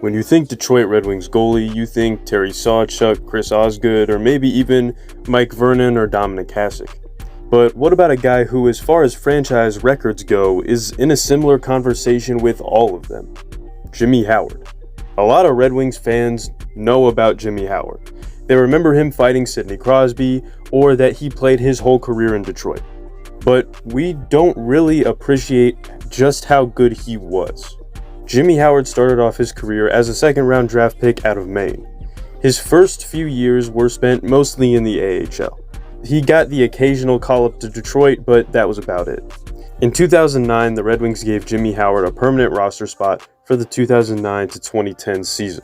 When you think Detroit Red Wings goalie, you think Terry Sawchuk, Chris Osgood, or maybe even Mike Vernon or Dominic Hasek. But what about a guy who, as far as franchise records go, is in a similar conversation with all of them? Jimmy Howard. A lot of Red Wings fans know about Jimmy Howard. They remember him fighting Sidney Crosby, or that he played his whole career in Detroit. But we don't really appreciate just how good he was. Jimmy Howard started off his career as a second-round draft pick out of Maine. His first few years were spent mostly in the AHL. He got the occasional call-up to Detroit, but that was about it. In 2009, the Red Wings gave Jimmy Howard a permanent roster spot for the 2009 to 2010 season.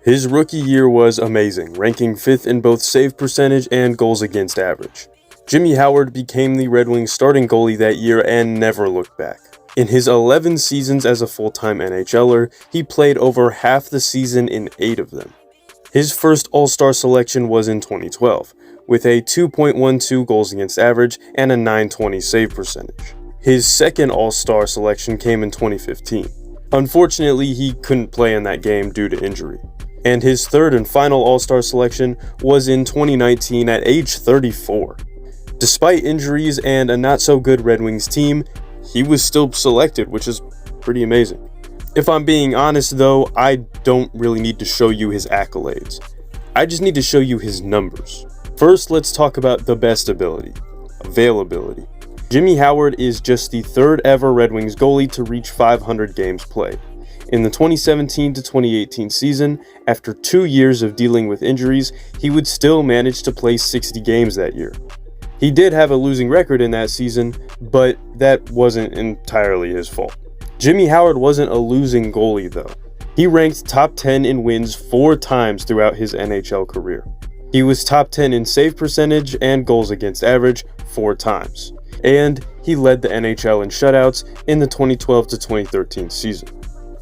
His rookie year was amazing, ranking 5th in both save percentage and goals against average. Jimmy Howard became the Red Wings starting goalie that year and never looked back. In his 11 seasons as a full-time NHLer, he played over half the season in 8 of them. His first All-Star selection was in 2012, with a 2.12 goals against average and a .920 save percentage. His second All-Star selection came in 2015. Unfortunately, he couldn't play in that game due to injury. And his third and final All-Star selection was in 2019 at age 34. Despite injuries and a not-so-good Red Wings team, he was still selected, which is pretty amazing. If I'm being honest though, I don't really need to show you his accolades. I just need to show you his numbers. First, let's talk about the best ability, availability. Jimmy Howard is just the third ever Red Wings goalie to reach 500 games played. In the 2017 to 2018 season, after 2 years of dealing with injuries, he would still manage to play 60 games that year. He did have a losing record in that season, but that wasn't entirely his fault. Jimmy Howard wasn't a losing goalie though. He ranked top 10 in wins 4 times throughout his NHL career. He was top 10 in save percentage and goals against average 4 times. And he led the NHL in shutouts in the 2012 to 2013 season.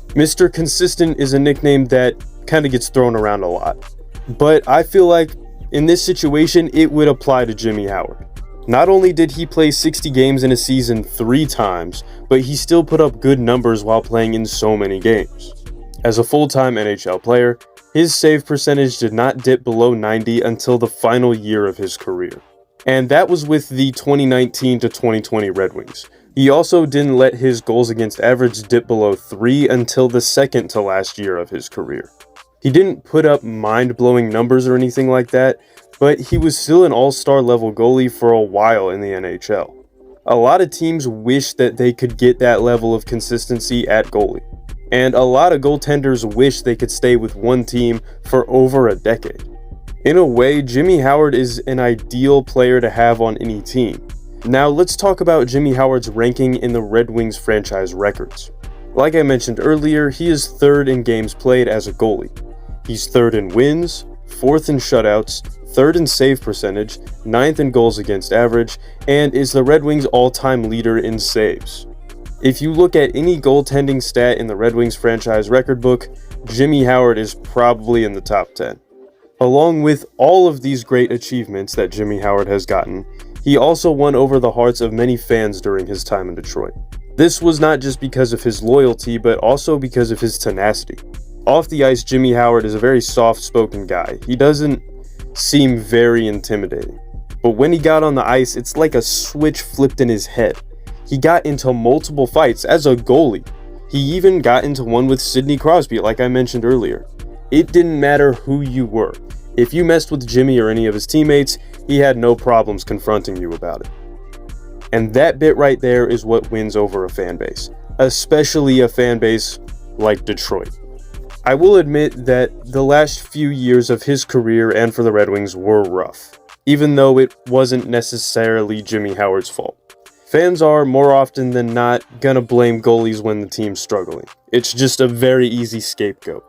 Mr. Consistent is a nickname that kind of gets thrown around a lot. But I feel like in this situation, it would apply to Jimmy Howard. Not only did he play 60 games in a season 3 times, but he still put up good numbers while playing in so many games. As a full-time NHL player, his save percentage did not dip below 90 until the final year of his career. And that was with the 2019 to 2020 Red Wings. He also didn't let his goals against average dip below 3 until the second to last year of his career. He didn't put up mind-blowing numbers or anything like that, but he was still an all-star level goalie for a while in the NHL. A lot of teams wish that they could get that level of consistency at goalie. And a lot of goaltenders wish they could stay with one team for over a decade. In a way, Jimmy Howard is an ideal player to have on any team. Now let's talk about Jimmy Howard's ranking in the Red Wings franchise records. Like I mentioned earlier, he is 3rd in games played as a goalie. He's 3rd in wins, 4th in shutouts, 3rd in save percentage, 9th in goals against average, and is the Red Wings' all-time leader in saves. If you look at any goaltending stat in the Red Wings franchise record book, Jimmy Howard is probably in the top 10. Along with all of these great achievements that Jimmy Howard has gotten, he also won over the hearts of many fans during his time in Detroit. This was not just because of his loyalty, but also because of his tenacity. Off the ice, Jimmy Howard is a very soft-spoken guy. He doesn't seem very intimidating. But when he got on the ice, it's like a switch flipped in his head. He got into multiple fights as a goalie. He even got into one with Sidney Crosby, like I mentioned earlier. It didn't matter who you were. If you messed with Jimmy or any of his teammates, he had no problems confronting you about it. And that bit right there is what wins over a fan base, especially a fan base like Detroit. I will admit that the last few years of his career and for the Red Wings were rough, even though it wasn't necessarily Jimmy Howard's fault. Fans are, more often than not, gonna blame goalies when the team's struggling. It's just a very easy scapegoat.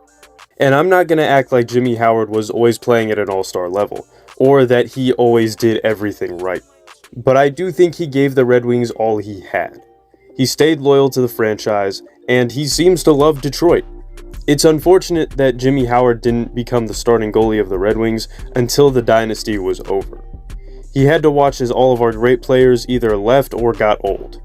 And I'm not gonna act like Jimmy Howard was always playing at an all-star level, or that he always did everything right. But I do think he gave the Red Wings all he had. He stayed loyal to the franchise, and he seems to love Detroit. It's unfortunate that Jimmy Howard didn't become the starting goalie of the Red Wings until the dynasty was over. He had to watch as all of our great players either left or got old.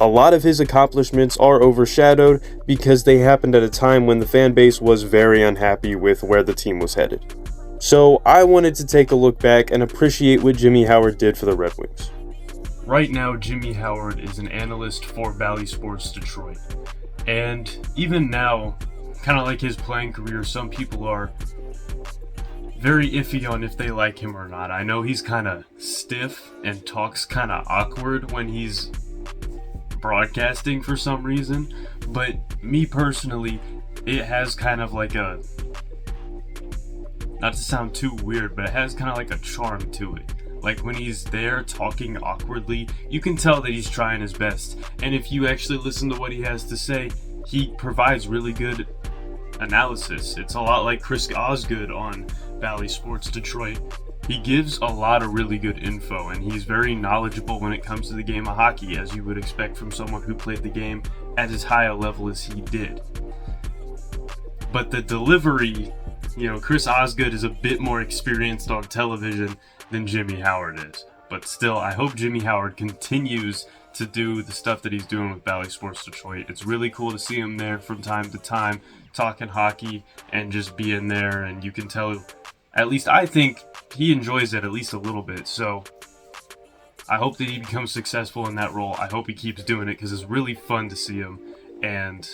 A lot of his accomplishments are overshadowed because they happened at a time when the fan base was very unhappy with where the team was headed. So I wanted to take a look back and appreciate what Jimmy Howard did for the Red Wings. Right now, Jimmy Howard is an analyst for Bally Sports Detroit. And even now, kind of like his playing career, some people are very iffy on if they like him or not. I know he's kind of stiff and talks kind of awkward when he's broadcasting for some reason, but me personally, it has kind of like a, not to sound too weird, but it has kind of like a charm to it. Like when he's there talking awkwardly, you can tell that he's trying his best. And if you actually listen to what he has to say, he provides really good analysis. It's a lot like Chris Osgood on Bally Sports Detroit. He gives a lot of really good info, and he's very knowledgeable when it comes to the game of hockey, as you would expect from someone who played the game at as high a level as he did. But the delivery, Chris Osgood is a bit more experienced on television than Jimmy Howard is. But still, I hope Jimmy Howard continues to do the stuff that he's doing with Bally Sports Detroit. It's really cool to see him there from time to time, talking hockey and just being there, and you can tell, at least I think, he enjoys it at least a little bit. So I hope that he becomes successful in that role. I hope he keeps doing it because it's really fun to see him, and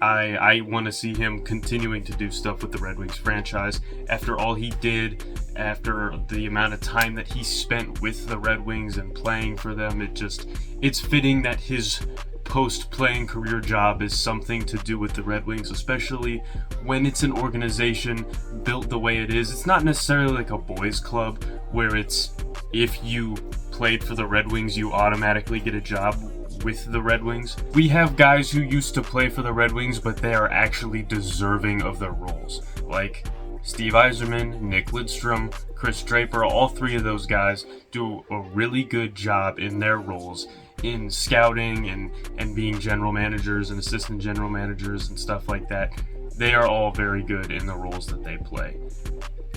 I want to see him continuing to do stuff with the Red Wings franchise. After all he did, after the amount of time that he spent with the Red Wings and playing for them, it's fitting that his post-playing career job is something to do with the Red Wings, especially when it's an organization built the way it is. It's not necessarily like a boys club where it's, if you played for the Red Wings, you automatically get a job with the Red Wings. We have guys who used to play for the Red Wings, but they are actually deserving of their roles. Like Steve Yzerman, Nick Lidstrom, Chris Draper, all three of those guys do a really good job in their roles in scouting and being general managers and assistant general managers and stuff like that. They are all very good in the roles that they play.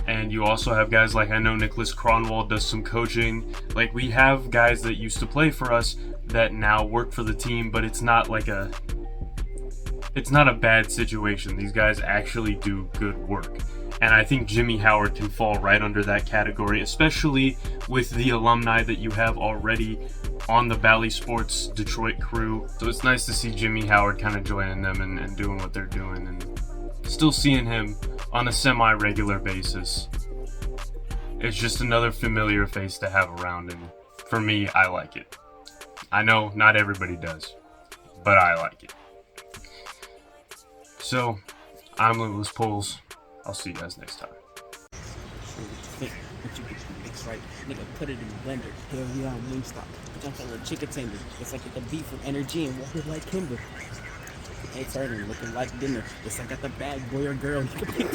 And you also have guys like, I know Nicholas Kronwall does some coaching. Like, we have guys that used to play for us that now work for the team, but it's not a bad situation. These guys actually do good work. And I think Jimmy Howard can fall right under that category, especially with the alumni that you have already on the Bally Sports Detroit crew. So it's nice to see Jimmy Howard kind of joining them and doing what they're doing, and still seeing him on a semi-regular basis. It's just another familiar face to have around, and for me, I like it. I know not everybody does, but I like it. So, I'm Lewis Poles. I'll see you guys next time. But you get the mix right, nigga, put it in the blender. Hell yeah, I'm Wingstop. Jump on a chicken tender. It's like the beef with energy and water like Kimber. Hey, turning, looking like dinner. It's like I got the bag, boy or girl. You can pick